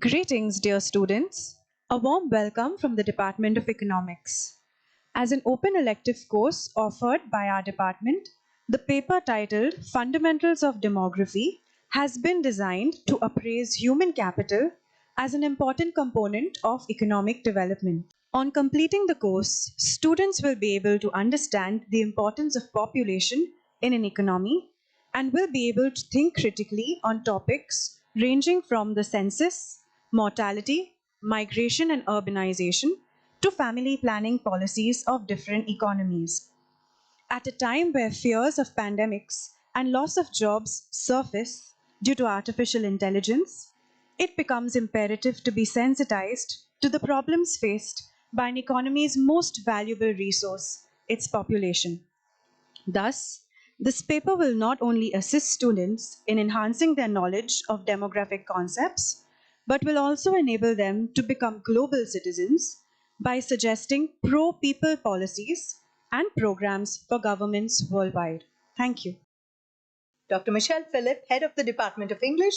Greetings, dear students. A warm welcome from the Department of Economics. As an open elective course offered by our department, the paper titled Fundamentals of Demography has been designed to appraise human capital as an important component of economic development. On completing the course, students will be able to understand the importance of population in an economy and will be able to think critically on topics ranging from the census, mortality, migration and urbanization to family planning policies of different economies. At a time where fears of pandemics and loss of jobs surface due to artificial intelligence, it becomes imperative to be sensitized to the problems faced by an economy's most valuable resource, its population. Thus, this paper will not only assist students in enhancing their knowledge of demographic concepts, but will also enable them to become global citizens by suggesting pro people policies and programs for governments worldwide. Thank you. Dr. Michelle Phillip, Head of the Department of English,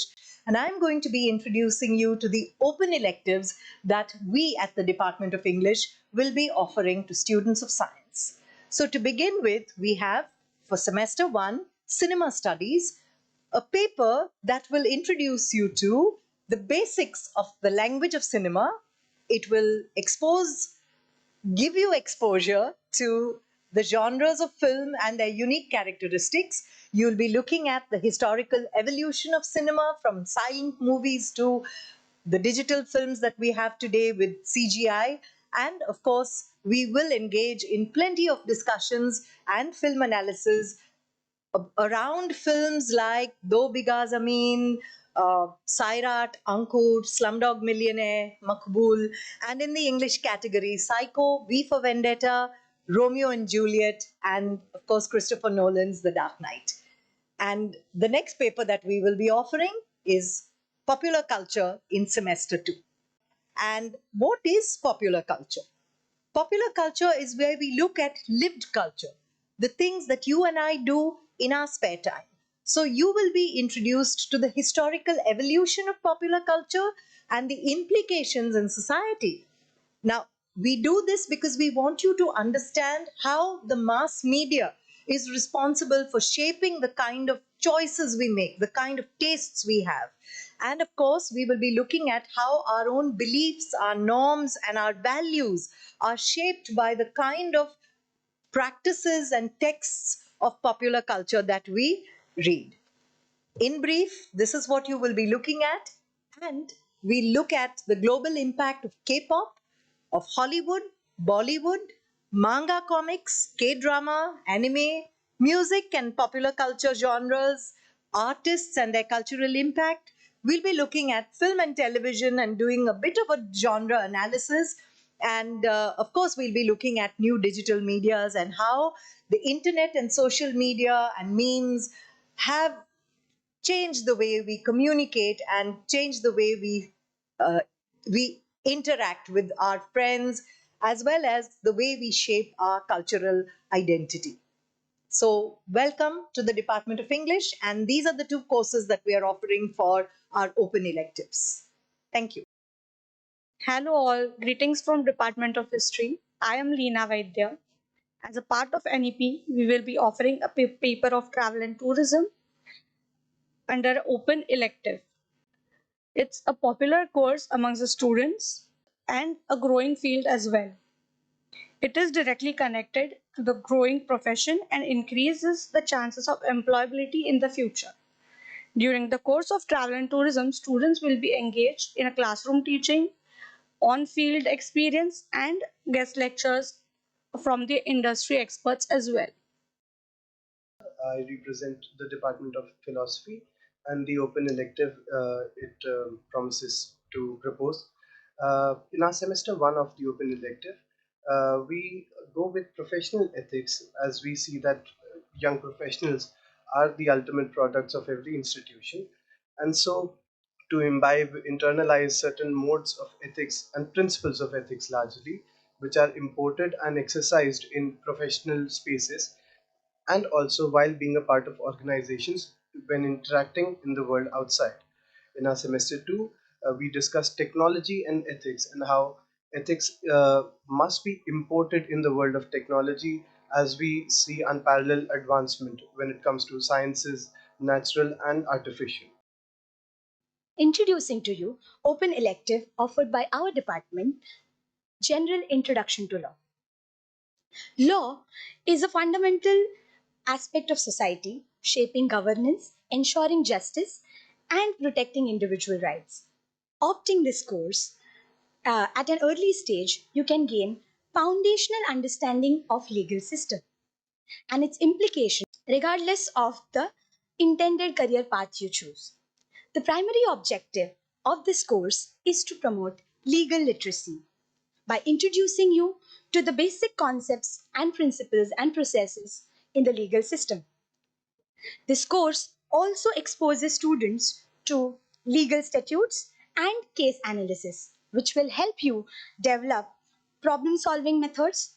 and I'm going to be introducing you to the open electives that we at the Department of English will be offering to students of science. So to begin with, we have for semester 1, Cinema Studies, a paper that will introduce you to the basics of the language of cinema. It will give you exposure to the genres of film and their unique characteristics. You'll be looking at the historical evolution of cinema from silent movies to the digital films that we have today with CGI. And of course, we will engage in plenty of discussions and film analysis around films like Do Biga Zameen, Sairat, Ankur, Slumdog Millionaire, Makbul, and in the English category, Psycho, V for Vendetta, Romeo and Juliet, and of course, Christopher Nolan's The Dark Knight. And the next paper that we will be offering is Popular Culture in Semester 2. And what is popular culture? Popular culture is where we look at lived culture, the things that you and I do in our spare time. So you will be introduced to the historical evolution of popular culture and the implications in society. Now, we do this because we want you to understand how the mass media is responsible for shaping the kind of choices we make, the kind of tastes we have. And of course, we will be looking at how our own beliefs, our norms, and our values are shaped by the kind of practices and texts of popular culture that we read. In brief, this is what you will be looking at, and we look at the global impact of K-pop, of Hollywood, Bollywood, manga comics, K-drama, anime, music and popular culture genres, artists and their cultural impact. We'll be looking at film and television and doing a bit of a genre analysis. And of course, we'll be looking at new digital medias and how the internet and social media and memes have change the way we communicate and change the way we interact with our friends, as well as the way we shape our cultural identity. So welcome to the Department of English, and these are the two courses that we are offering for our open electives. Thank you. Hello all, greetings from Department of History. I am Leena Vaidya. As a part of NEP, we will be offering a paper of travel and tourism under open elective. It's a popular course amongst the students and a growing field as well. It is directly connected to the growing profession and increases the chances of employability in the future. During the course of travel and tourism, students will be engaged in a classroom teaching, on-field experience and guest lectures from the industry experts as well. I represent the Department of Philosophy and the open elective it promises to propose. In our semester 1 of the open elective, we go with professional ethics as we see that young professionals are the ultimate products of every institution. And so, to imbibe, internalize certain modes of ethics and principles of ethics largely, which are imported and exercised in professional spaces and also while being a part of organizations when interacting in the world outside. In our semester 2, we discussed technology and ethics, and how ethics must be imported in the world of technology, as we see unparalleled advancement when it comes to sciences, natural and artificial. Introducing to you open elective offered by our department, General Introduction to Law. Law is a fundamental aspect of society, shaping governance, ensuring justice, and protecting individual rights. Opting this course at an early stage, you can gain foundational understanding of legal system and its implications regardless of the intended career path you choose. The primary objective of this course is to promote legal literacy by introducing you to the basic concepts and principles and processes in the legal system. This course also exposes students to legal statutes and case analysis, which will help you develop problem solving methods,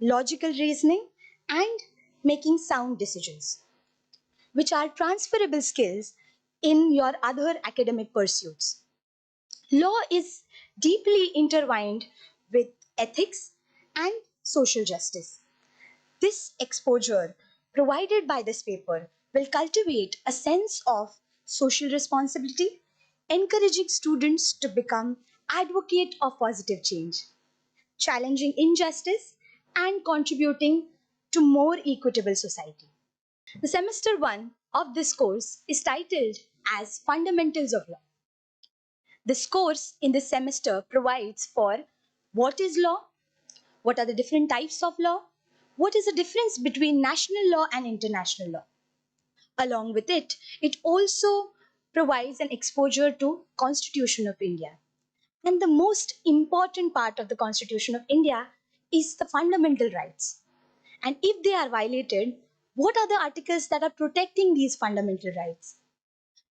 logical reasoning, and making sound decisions, which are transferable skills in your other academic pursuits. Law is deeply intertwined with ethics and social justice. This exposure provided by this paper will cultivate a sense of social responsibility, encouraging students to become advocate of positive change, challenging injustice, and contributing to more equitable society. The semester 1 of this course is titled as Fundamentals of Law. This course in this semester provides for what is law, what are the different types of law, what is the difference between national law and international law. Along with it, it also provides an exposure to Constitution of India. And the most important part of the Constitution of India is the fundamental rights. And if they are violated, what are the articles that are protecting these fundamental rights?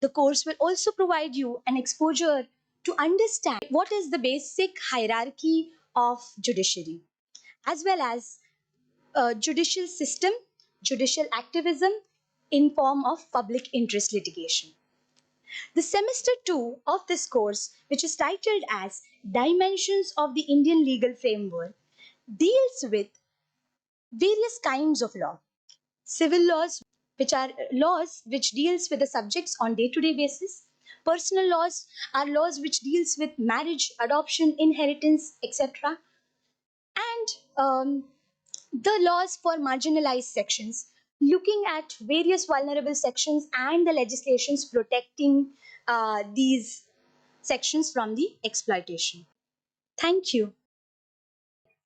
The course will also provide you an exposure to understand what is the basic hierarchy of judiciary, as well as judicial system, judicial activism in form of public interest litigation. The semester 2 of this course, which is titled as Dimensions of the Indian Legal Framework, deals with various kinds of law. Civil laws, which are laws which deals with the subjects on day-to-day basis. Personal laws are laws which deals with marriage, adoption, inheritance, etc. And the laws for marginalized sections, looking at various vulnerable sections and the legislations protecting these sections from the exploitation. Thank you.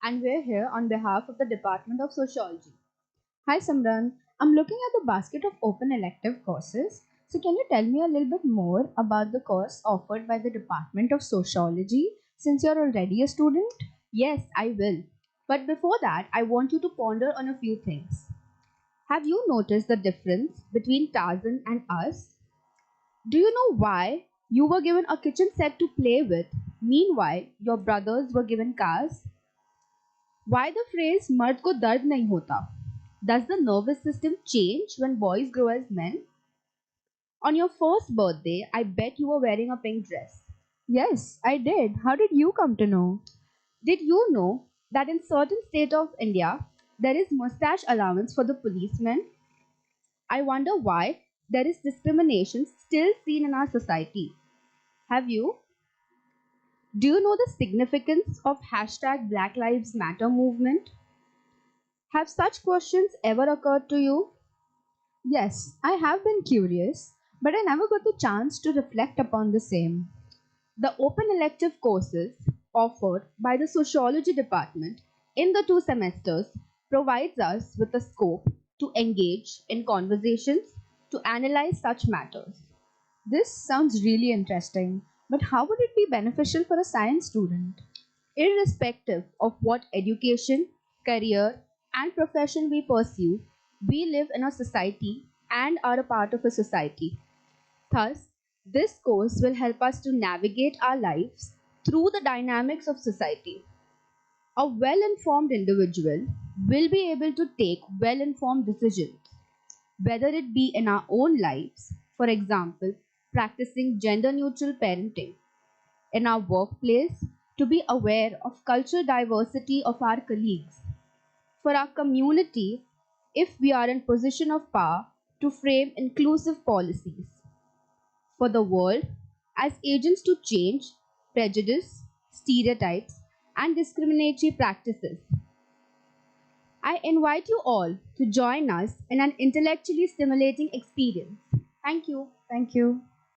And we're here on behalf of the Department of Sociology. Hi Simran, I'm looking at the basket of open elective courses. So, can you tell me a little bit more about the course offered by the Department of Sociology since you're already a student? Yes, I will. But before that, I want you to ponder on a few things. Have you noticed the difference between Tarzan and us? Do you know why you were given a kitchen set to play with, meanwhile, your brothers were given cars? Why the phrase "मर्द को दर्द नहीं होता"? Does the nervous system change when boys grow as men? On your first birthday, I bet you were wearing a pink dress. Yes, I did. How did you come to know? Did you know that in certain states of India, there is mustache allowance for the policemen? I wonder why there is discrimination still seen in our society. Have you? Do you know the significance of hashtag Black Lives Matter movement? Have such questions ever occurred to you? Yes, I have been curious, but I never got the chance to reflect upon the same. The open elective courses offered by the Sociology department in the 2 semesters provides us with a scope to engage in conversations to analyze such matters. This sounds really interesting, but how would it be beneficial for a science student? Irrespective of what education, career, and profession we pursue, we live in a society and are a part of a society. Thus, this course will help us to navigate our lives through the dynamics of society. A well informed individual will be able to take well informed decisions, whether it be in our own lives, for example, practicing gender neutral parenting, in our workplace, to be aware of cultural diversity of our colleagues, for our community if we are in position of power to frame inclusive policies, for the world as agents to change prejudice, stereotypes, and discriminatory practices. I invite you all to join us in an intellectually stimulating experience. Thank you. Thank you.